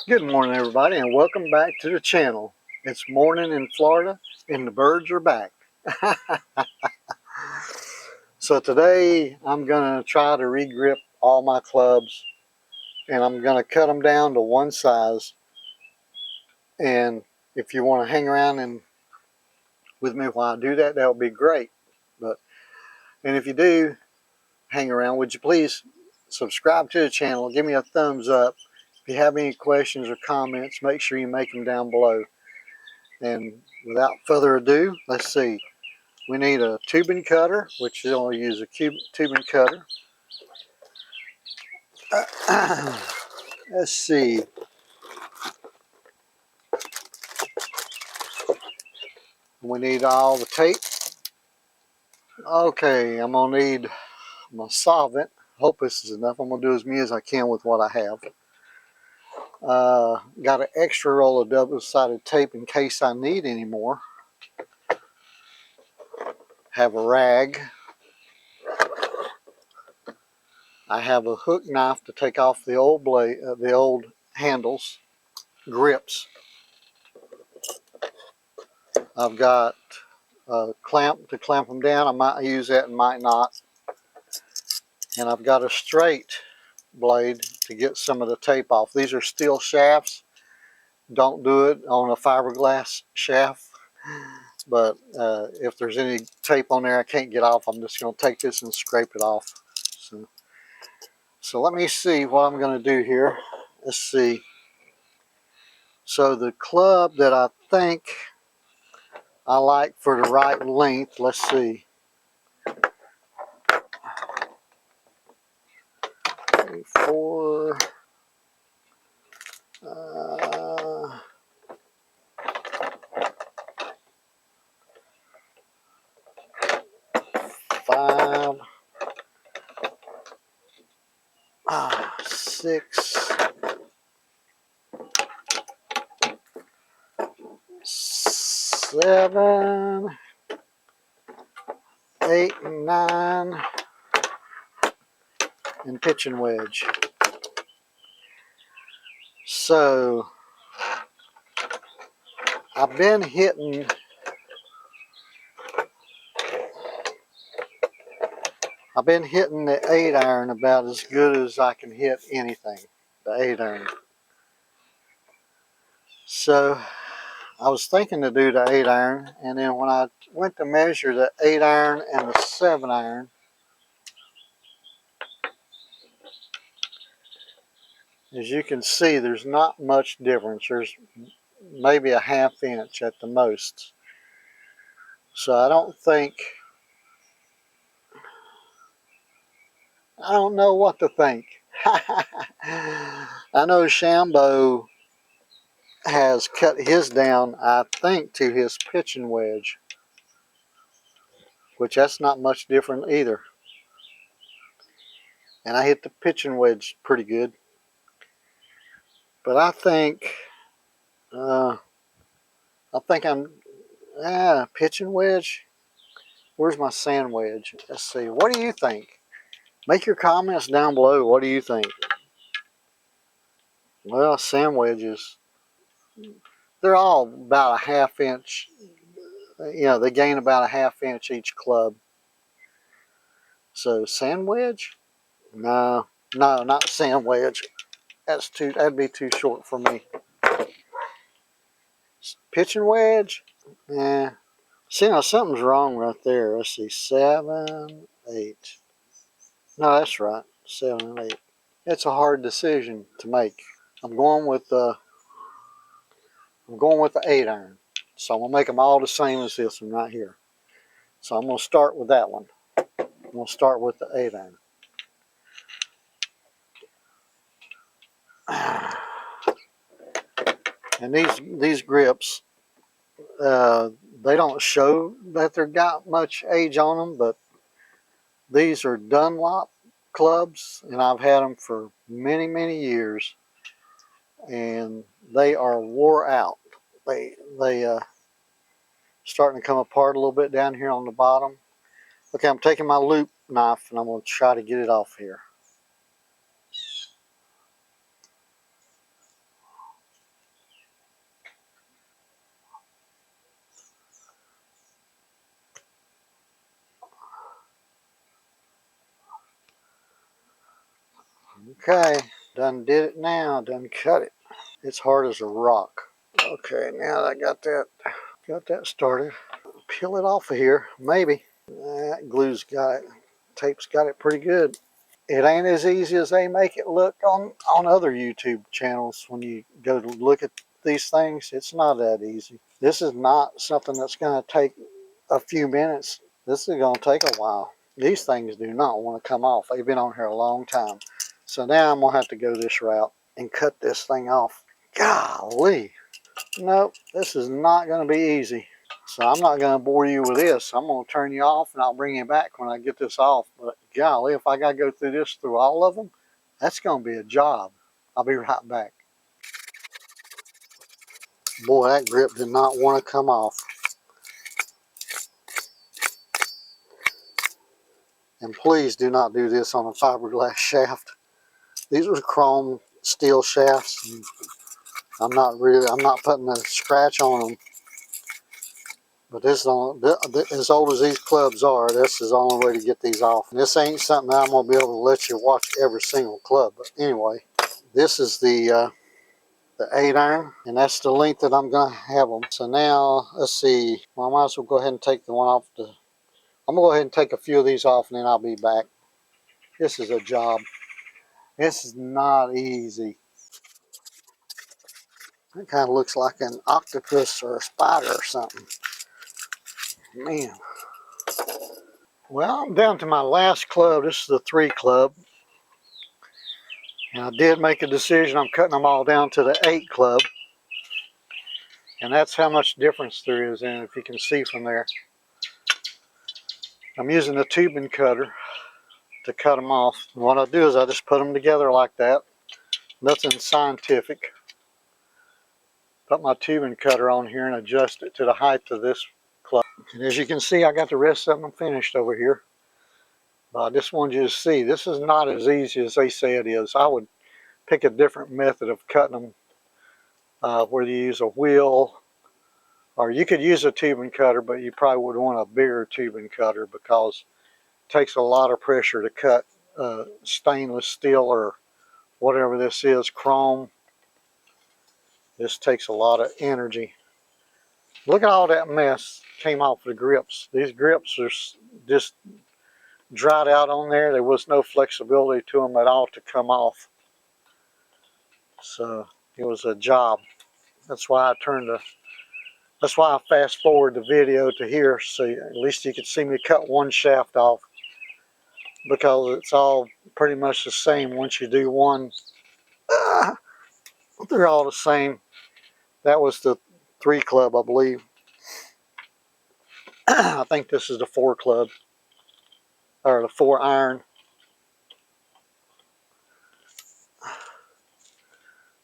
Good morning, everybody, and welcome back to the channel. It's morning in Florida, and the birds are back. So today, I'm going to try to regrip all my clubs, and I'm going to cut them down to one size. And if you want to hang around and with me while I do that, that would be great. And if you do hang around, would you please subscribe to the channel, give me a thumbs up. If you have any questions or comments, make sure you make them down below. And without further ado, let's see. We need a tubing cutter, which I'll use a tubing cutter. Let's see. We need all the tape. Okay, I'm going to need my solvent. Hope this is enough. I'm going to do as many as I can with what I have. Got an extra roll of double-sided tape in case I need any more. Have a rag. I have a hook knife to take off the old blade, the old handles, grips. I've got a clamp to clamp them down. I might use that and might not. And I've got a straight blade to get some of the tape off. These are steel shafts. Don't do it on a fiberglass shaft. But if there's any tape on there I can't get off, I'm just going to take this and scrape it off. So let me see what I'm going to do here. Let's see. So the club that I think I like for the right length, let's see. 4, 5, 6, 7, 8, and 9, and pitching wedge. So I've been hitting the 8-iron about as good as I can hit anything, the 8-iron. So I was thinking to do the 8-iron, and then when I went to measure the 8-iron and the 7-iron, as you can see, there's not much difference. There's maybe a 1/2 inch at the most. So I don't know what to think. I know DeChambeau has cut his down, I think, to his pitching wedge, which that's not much different either. And I hit the pitching wedge pretty good. But I think I'm pitching wedge. Where's my sand wedge? Let's see. What do you think? Make your comments down below. What do you think? Well, sand wedges, they're all about a 1/2 inch. You know, they gain about a 1/2 inch each club. So sand wedge? No, not sand wedge. That'd be too short for me. Pitching wedge? Yeah. See, now something's wrong right there. Let's see, 7, 8. No, that's right, 7 and 8. It's a hard decision to make. I'm going with the 8-iron. So I'm gonna make them all the same as this one right here. So I'm gonna start with that one. I'm gonna start with the 8-iron. And these grips, they don't show that they've got much age on them, but these are Dunlop clubs, and I've had them for many, many years, and they are wore out. They starting to come apart a little bit down here on the bottom. Okay, I'm taking my loop knife and I'm going to try to get it off here. Okay, done did it now, done cut it. It's hard as a rock. Okay, now that I got that started, peel it off of here, maybe. That glue's got it, tape's got it pretty good. It ain't as easy as they make it look on other YouTube channels. When you go to look at these things, it's not that easy. This is not something that's going to take a few minutes. This is going to take a while. These things do not want to come off. They've been on here a long time. So now I'm going to have to go this route and cut this thing off. Golly. Nope, this is not going to be easy. So I'm not going to bore you with this. I'm going to turn you off and I'll bring you back when I get this off. But golly, if I got to go through this through all of them, that's going to be a job. I'll be right back. Boy, that grip did not want to come off. And please do not do this on a fiberglass shaft. These are chrome steel shafts. I'm not putting a scratch on them. But this is as old as these clubs are, this is the only way to get these off. And this ain't something that I'm going to be able to let you watch every single club. But anyway, this is the 8 iron, and that's the length that I'm going to have them. So now, let's see. Well, I might as well go ahead and take the one off. I'm going to go ahead and take a few of these off, and then I'll be back. This is a job. This is not easy. It kind of looks like an octopus or a spider or something. Man. Well, I'm down to my last club. This is the 3 club. And I did make a decision. I'm cutting them all down to the 8 club. And that's how much difference there is in it, if you can see from there. I'm using a tubing cutter to cut them off. And what I do is I just put them together like that. Nothing scientific. Put my tubing cutter on here and adjust it to the height of this club. And as you can see, I got the rest of them finished over here. But I just wanted you to see, this is not as easy as they say it is. I would pick a different method of cutting them, where you use a wheel, or you could use a tubing cutter, but you probably would want a bigger tubing cutter because it takes a lot of pressure to cut stainless steel or whatever this is, chrome. This takes a lot of energy. Look at all that mess came off the grips. These grips are just dried out on there. There was no flexibility to them at all to come off. So it was a job. That's why I fast forward the video to here, so at least you could see me cut one shaft off, because it's all pretty much the same once you do one. They're all the same. That was the 3 club, I believe. I think this is the 4 club, or the 4 iron.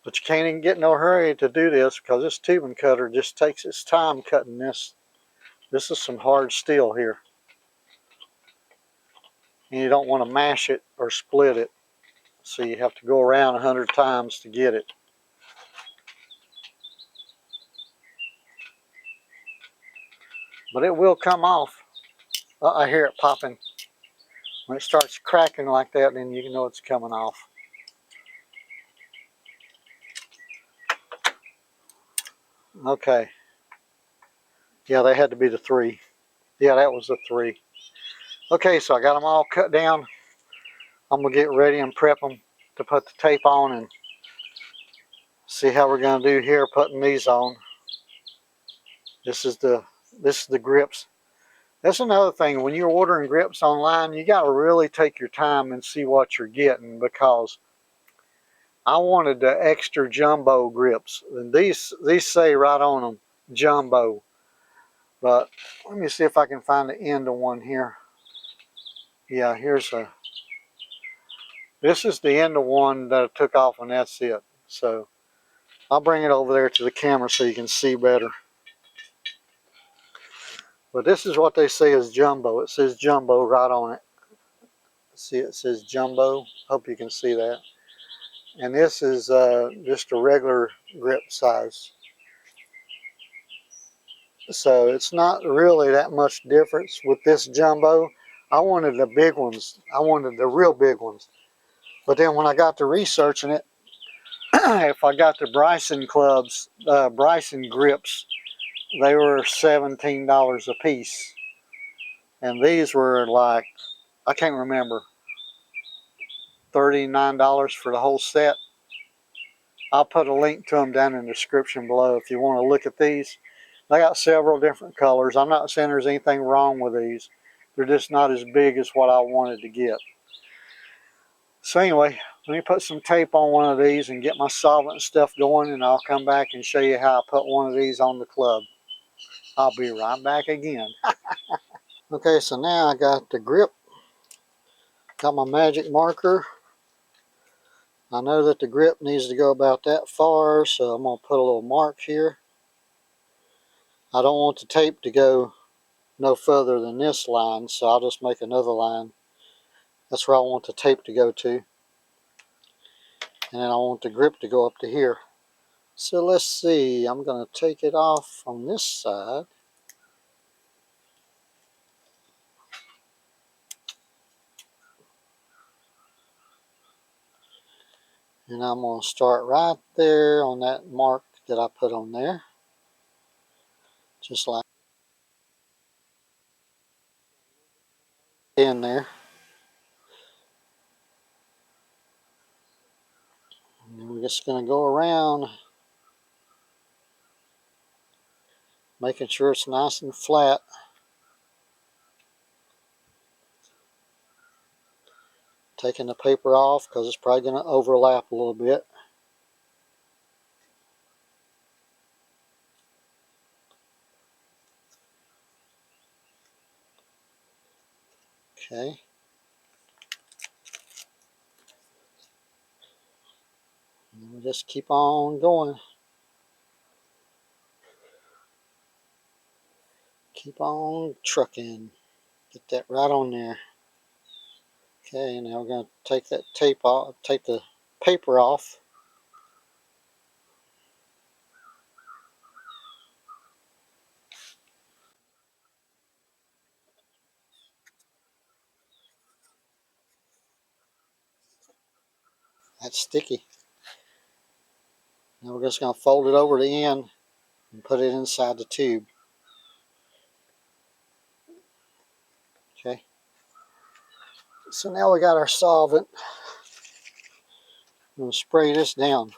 But you can't even get in no hurry to do this, because this tubing cutter just takes its time cutting this. This is some hard steel here. And you don't want to mash it or split it. So you have to go around 100 times to get it. But it will come off. I hear it popping. When it starts cracking like that, then you know it's coming off. Okay. Yeah, they had to be the 3. Yeah, that was the 3. Okay, so I got them all cut down. I'm going to get ready and prep them to put the tape on and see how we're going to do here putting these on. This is the grips. That's another thing. When you're ordering grips online, you got to really take your time and see what you're getting, because I wanted the extra jumbo grips, and these say right on them jumbo. But let me see if I can find the end of one here. Yeah, this is the end of one that I took off, and that's it. So I'll bring it over there to the camera so you can see better. But this is what they say is jumbo. It says jumbo right on it. See, it says jumbo. Hope you can see that. And this is just a regular grip size. So it's not really that much difference with this jumbo. I wanted the big ones. I wanted the real big ones. But then when I got to researching it, if I got the Bryson clubs, Bryson grips, they were $17 a piece. And these were like, I can't remember, $39 for the whole set. I'll put a link to them down in the description below if you want to look at these. They got several different colors. I'm not saying there's anything wrong with these. They're just not as big as what I wanted to get. So anyway, let me put some tape on one of these and get my solvent stuff going, and I'll come back and show you how I put one of these on the club. I'll be right back again. Okay, so now I got the grip, got my magic marker. I know that the grip needs to go about that far, so I'm going to put a little mark here. I don't want the tape to go no further than this line, so I'll just make another line. That's where I want the tape to go to. And then I want the grip to go up to here. So let's see, I'm going to take it off on this side. And I'm going to start right there on that mark that I put on there. Just like in there. And then we're just going to go around, making sure it's nice and flat. Taking the paper off because it's probably going to overlap a little bit. Okay. And we just keep on going. Keep on trucking. Get that right on there. Okay, now we're going to take that tape off, take the paper off. That's sticky. Now we're just going to fold it over the end and put it inside the tube. Okay. So now we got our solvent. I'm going to spray this down.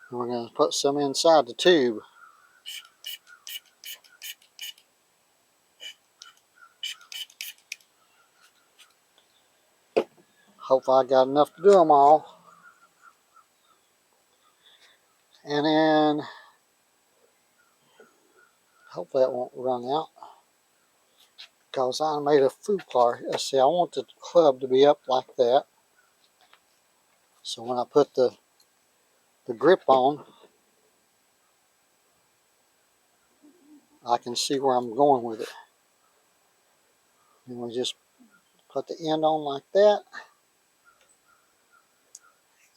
And we're going to put some inside the tube. Hopefully I got enough to do them all. And then hopefully that won't run out, because I made a faux. Let's see, I want the club to be up like that. So when I put the grip on, I can see where I'm going with it. And we just put the end on like that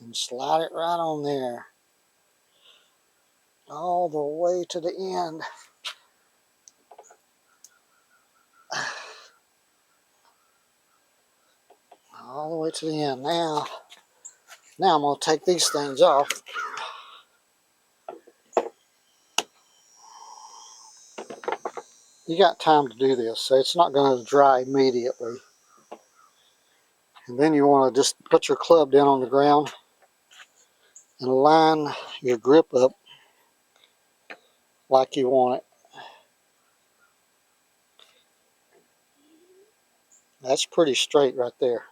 and slide it right on there, all the way to the end. All the way to the end. Now I'm going to take these things off. You got time to do this, so it's not going to dry immediately. And then you want to just put your club down on the ground and line your grip up like you want it. That's pretty straight right there.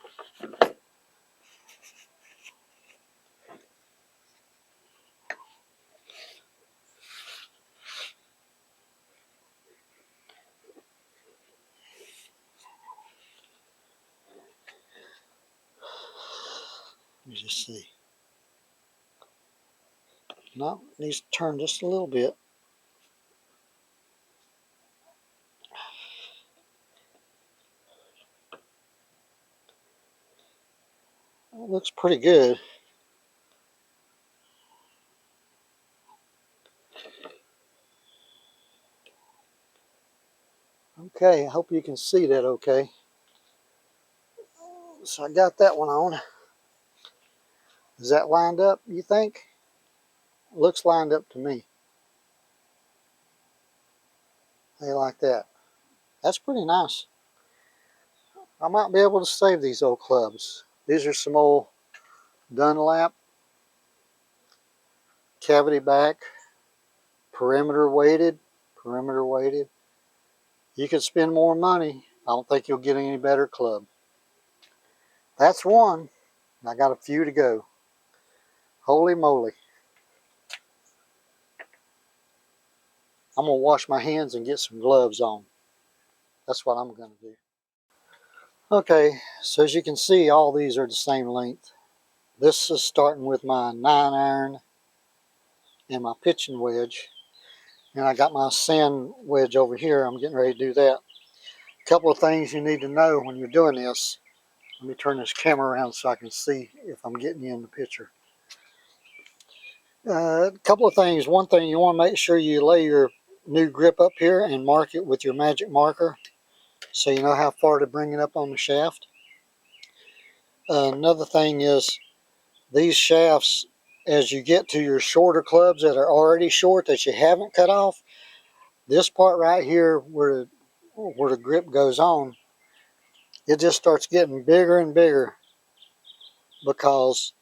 Let me just see. No, it needs to turn just a little bit. It looks pretty good. Okay, I hope you can see that okay. So I got that one on. Is that lined up, you think? Looks lined up to me. How you like that? That's pretty nice. I might be able to save these old clubs. These are some old Dunlap, cavity back, perimeter weighted. You could spend more money. I don't think you'll get any better club. That's one. I got a few to go. Holy moly. I'm going to wash my hands and get some gloves on. That's what I'm going to do. Okay, so as you can see, all these are the same length. This is starting with my 9-iron and my pitching wedge. And I got my sand wedge over here. I'm getting ready to do that. A couple of things you need to know when you're doing this. Let me turn this camera around so I can see if I'm getting you in the picture. A couple of things. One thing, you want to make sure you lay your new grip up here and mark it with your magic marker so you know how far to bring it up on the shaft. Another thing is these shafts, as you get to your shorter clubs that are already short that you haven't cut off, this part right here where the grip goes on, it just starts getting bigger and bigger, because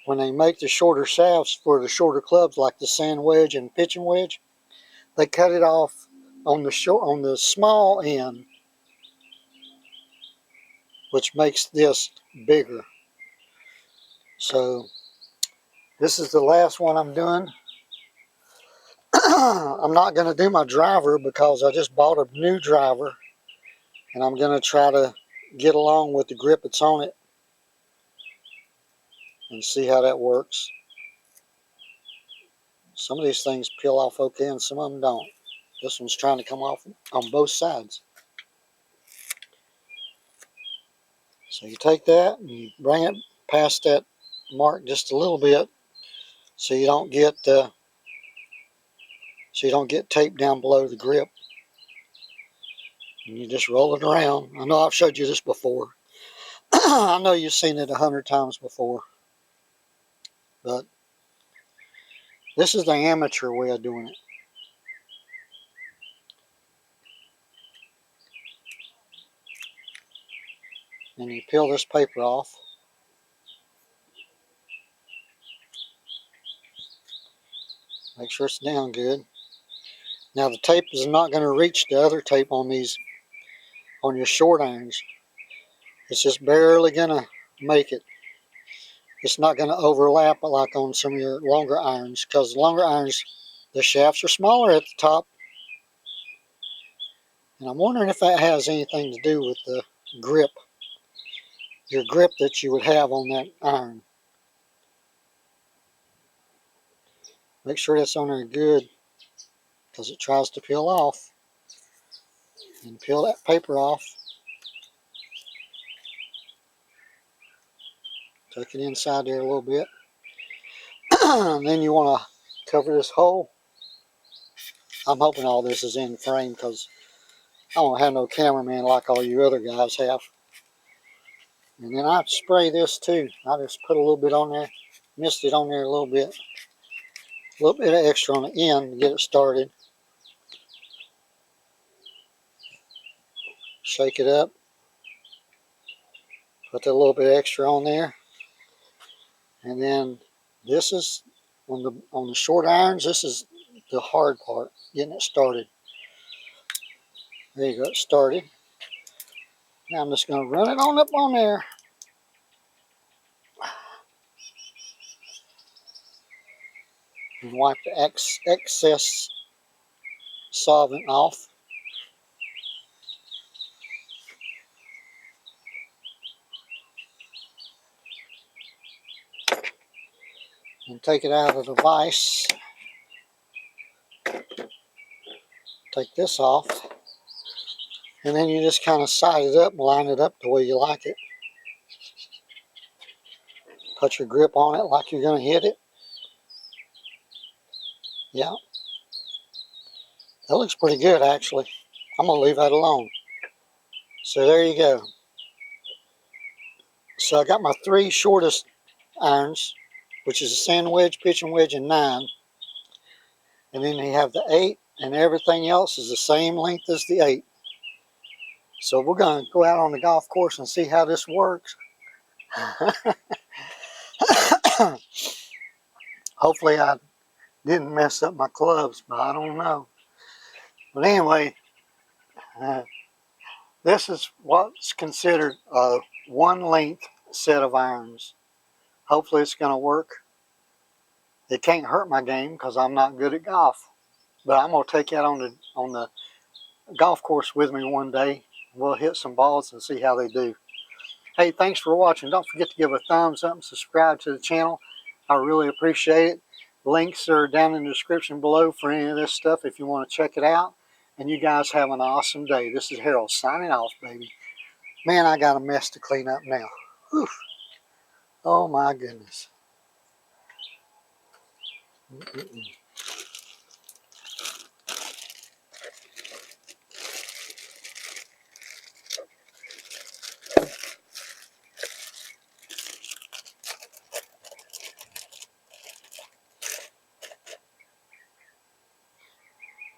when they make the shorter shafts for the shorter clubs like the sand wedge and pitching wedge, they cut it off on the small end, which makes this bigger. So this is the last one I'm doing. I'm not going to do my driver because I just bought a new driver, and I'm going to try to get along with the grip that's on it and see how that works. Some of these things peel off okay and some of them don't. This one's trying to come off on both sides. So you take that and you bring it past that mark just a little bit so you don't get tape down below the grip. And you just roll it around. I know I've showed you this before. I know you've seen it 100 times before. But this is the amateur way of doing it. And you peel this paper off. Make sure it's down good. Now the tape is not going to reach the other tape on your short irons. It's just barely going to make it. It's not going to overlap like on some of your longer irons, because the longer irons, the shafts are smaller at the top. And I'm wondering if that has anything to do with the grip, your grip that you would have on that iron. Make sure that's on there good, because it tries to peel off. And peel that paper off. Tuck it inside there a little bit. And then you want to cover this hole. I'm hoping all this is in frame, because I don't have no cameraman like all you other guys have. And then I spray this too. I just put a little bit on there, mist it on there a little bit of extra on the end to get it started. Shake it up. Put a little bit extra on there. And then this is, on the short irons, this is the hard part, getting it started. There you go, it started. Now I'm just going to run it on up on there. And wipe the excess solvent off. And take it out of the vise. Take this off. And then you just kind of size it up and line it up the way you like it. Put your grip on it like you're going to hit it. Yeah. That looks pretty good, actually. I'm going to leave that alone. So there you go. So I got my 3 shortest irons, which is a sand wedge, pitching wedge, and 9. And then you have the 8, and everything else is the same length as the 8. So we're going to go out on the golf course and see how this works. Hopefully I didn't mess up my clubs, but I don't know. But anyway, this is what's considered a 1 length set of irons. Hopefully it's going to work. It can't hurt my game because I'm not good at golf. But I'm going to take that on the golf course with me one day. We'll hit some balls and see how they do. Hey, thanks for watching. Don't forget to give a thumbs up and subscribe to the channel. I really appreciate it. Links are down in the description below for any of this stuff if you want to check it out. And you guys have an awesome day. This is Harold signing off, baby. Man, I got a mess to clean up now. Whew. Oh my goodness.